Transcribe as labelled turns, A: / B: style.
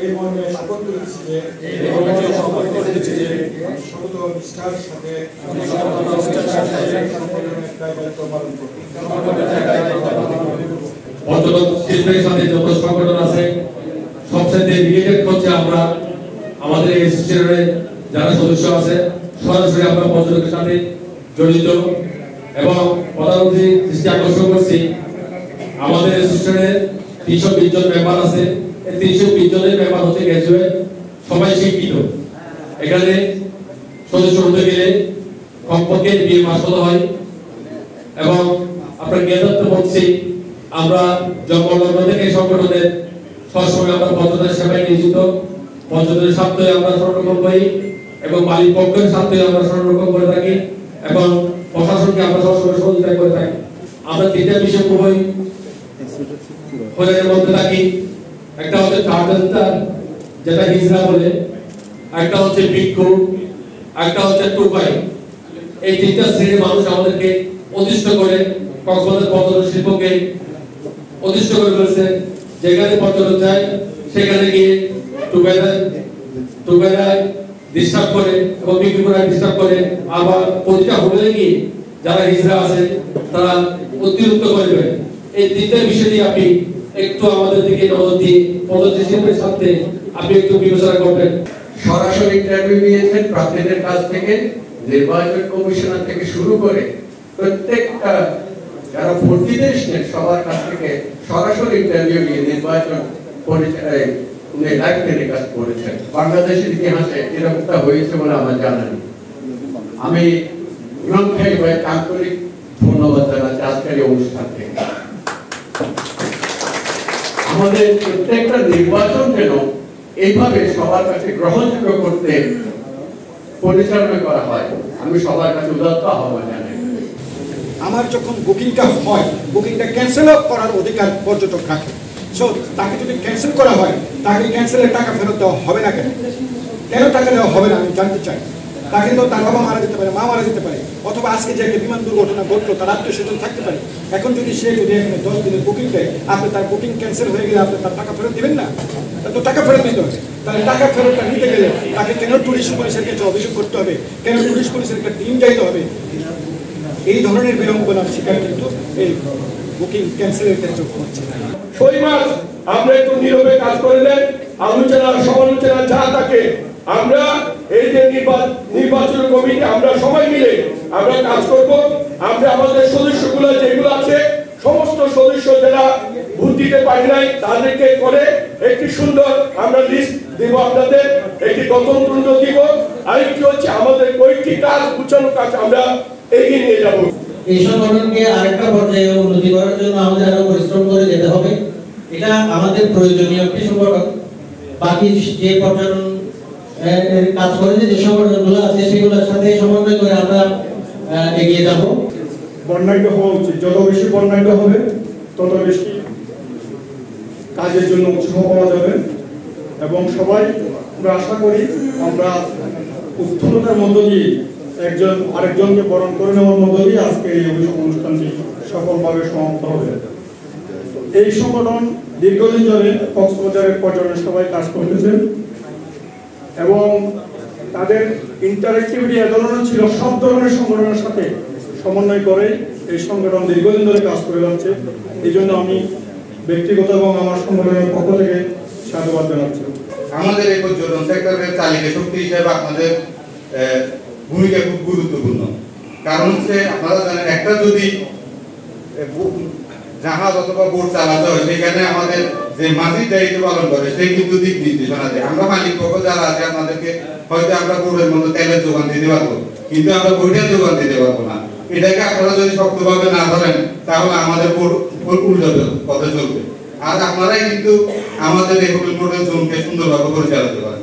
A: এই মর্মে শপথ করেছি যে সতত নিষ্ঠার সাথে সংগঠনের দায়িত্ব পালন করব।
B: পর্যটন শিল্পের সাথে যত সংগঠন আছে সবচেয়ে রিলেটেড হচ্ছে আমরা আমাদের এই অ্যাসোসিয়েশনের যারা সদস্য আছে সরাসরি আমরা পর্যটকের সাথে জড়িত এবং প্রধানমন্ত্রী দৃষ্টি আকর্ষণ করছি আমাদের অ্যাসোসিয়েশনের 320 জন মেম্বার আছে। এই 320 জনের মেম্বার হচ্ছে গ্র্যাজুয়েট, সবাই শিক্ষিত। এখানে সদস্য হতে গেলে কমপক্ষে বিএ পাস হতে হয় এবং আপনার জ্ঞাতার্থ বলছি আমরা জন্মলগ্ন থেকে সংগঠনের সবসময় আমরা পর্যটনের সেবায় নিয়োজিত। পর্যটনের স্বার্থে আমরা সংরক্ষণ করি এবং মালিক পক্ষের স্বার্থে আমরা সংরক্ষণ করে থাকি এবং প্রশাসনকে আমরা সবসময় সহযোগিতা করে থাকি। আমরা তিনটা বিষয় খুবই খোঁজের মধ্যে থাকি। একটা হচ্ছে ট্রাভেলার যেটা হিজরা বলে, একটা হচ্ছে ভিক্ষু, একটা হচ্ছে টুপাই। এই তিনটা শ্রেণীর মানুষ আমাদেরকে অধিষ্ঠ করে কক্সবাজার পর্যটন শিল্পকে অধিষ্ঠ করে ফেলেছে। যেখানে পর্যটক যায় সেখানে গিয়ে টুপাইরা ডিস্টার্ব করে এবং ভিক্ষুরা ডিস্টার্ব করে। আবার প্রতিটা হোটেলে গিয়ে যারা হিজরা আছে তারা অতিরিক্ত করবে। এই তিনটা বিষয় নিয়ে আপনি একটু আমাদের দিকে নজর দিয়ে পর্যটন শিল্পের সাথে আপনি একটু বিবেচনা করবেন।
C: সরাসরি ইন্টারভিউ নিয়েছেন প্রার্থীদের কাছ থেকে, নির্বাচন কমিশনার থেকে শুরু করে প্রত্যেকটা যারা ভর্তিতে এসেছেন সবার কাছ থেকে সরাসরি ইন্টারভিউ নিয়ে নির্বাচন পরিচয় উনি লাইভ টেলিকাস্ট করেছেন। বাংলাদেশের ইতিহাসে এরকমটা হয়েছে বলে আমার জানা নেই। আমি ইমাম ভাই আন্তরিক ধন্যবাদ জানাচ্ছি আজকের এই অনুষ্ঠান থেকে। আমাদের প্রত্যেকটা নির্বাচন যেন এইভাবে সবার কাছে গ্রহণযোগ্য করতে পরিচালনা করা হয়, আমি সবার কাছে উদাত্ত আহ্বান জানাই।
A: আমার যখন বুকিংটা হয়, বুকিংটা ক্যান্সেল করার অধিকার পর্যটক রাখে। সো তাকে যদি ক্যান্সেল করা হয়, তাকে ক্যান্সেলের টাকা ফেরত দেওয়া হবে না কেন? কেন টাকা দেওয়া হবে না আমি জানতে চাই। তাকে তো তার বাবা মারা যেতে পারে, মা মারা যেতে পারে, অথবা আজকে যে একটা বিমান দুর্ঘটনা ঘটলো তার আত্মীয় স্বজন থাকতে পারে। এখন যদি সে যদি এখানে 10 দিনের বুকিং দেয়, আপনি তার বুকিং ক্যান্সেল হয়ে গেলে আপনি তার টাকা ফেরত দিবেন না? তো টাকা ফেরত দিতে হবে। তাহলে টাকা ফেরতটা নিতে গেলে তাকে কেন টুরিস্ট পুলিশের কাছে অভিযোগ করতে হবে? কেন টুরিস্ট পুলিশের একটা টিম যাইতে হবে? এই ধরনের বিড়ম্বনার শিকার কিন্তু এই বুকিং ক্যান্সেলের ক্ষেত্রে হচ্ছে।
D: শৈমাস আমরা একটু নীরবে কাজ করলেন, আলোচনা সমালোচনা যা থাকে আমরা এই যে নির্বাচন কমিটি আমরা সবাই মিলে আমরা কাজ করব। আমরা আমাদের সদস্যগুলো যেগুলো আছে সমস্ত সদস্য যারা ভোট দিতে পারি নাই তাদেরকে করে একটি সুন্দর আমরা লিস্ট দিব, আপনাদের একটি গণতন্ত্র দিব। আরেকটি হচ্ছে আমাদের কয়েকটি কাজ গুছানো কাজ আমরা এগিয়ে নিয়ে যাব।
E: এই সংগঠনকে আরেকটা পর্যায়ে উন্নতি করার জন্য আমাদের আরো পরিশ্রম করে যেতে হবে। এটা আমাদের প্রয়োজনীয় একটি সংগঠন। বাকি যে পর্যটন কাজ করে যে সংগঠনগুলো আছে সেগুলোর সাথে সমন্বয় করে আমরা এগিয়ে যাব।
A: বর্ণাঢ্য হওয়া উচিত। যত বেশি বর্ণাঢ্য হবে তত বেশি কাজের জন্য উৎসাহ পাওয়া যাবে এবং সবাই আমরা আশা করি আমরা উত্থলতার মধ্য দিয়ে একজন আরেকজনকে বরণ করে নেওয়ার মধ্য দিয়ে আজকে এই অনুষ্ঠানটি সফলভাবে সমাপ্ত হবে। এই সংগঠন দীর্ঘদিন ধরে কক্সবাজারের পর্যটন সভায় কাজ করতেছেন এবং তাদের ইন্টারেক্টিভিটি এ ধরনের ছিল সব ধরনের সংগঠনের সাথে সমন্বয় করে এই সংগঠন দীর্ঘদিন ধরে কাজ করে যাচ্ছে। এই জন্য আমি ব্যক্তিগত এবং আমার সংগঠনের পক্ষ থেকে সাধুবাদ জানাচ্ছি।
F: আমাদের এই পর্যটন সেক্টরের চালিকা শক্তি হিসেবে আপনাদের ভূমিকা খুব গুরুত্বপূর্ণ। কারণ হচ্ছে আপনারা জানেন একটা যদি জাহাজ অথবা বোট চালাতে হয় সেখানে আমাদের যে মাঝির দায়িত্ব পালন করে সেই কিন্তু দিক নির্দেশনা দেয়। আমরা মালিক পক্ষ যারা আছে আপনাদেরকে হয়তো আমরা বোটের মতো তেলের যোগান দিতে পারবো, কিন্তু আমরা বোটের যোগান দিতে পারবো না। এটাকে আপনারা যদি শক্তভাবে না ধরেন তাহলে আমাদের বোট উল্টো পথে চলবে। আর আপনারাই কিন্তু আমাদের এই বোটের জোনকে সুন্দরভাবে পরিচালিত করেন।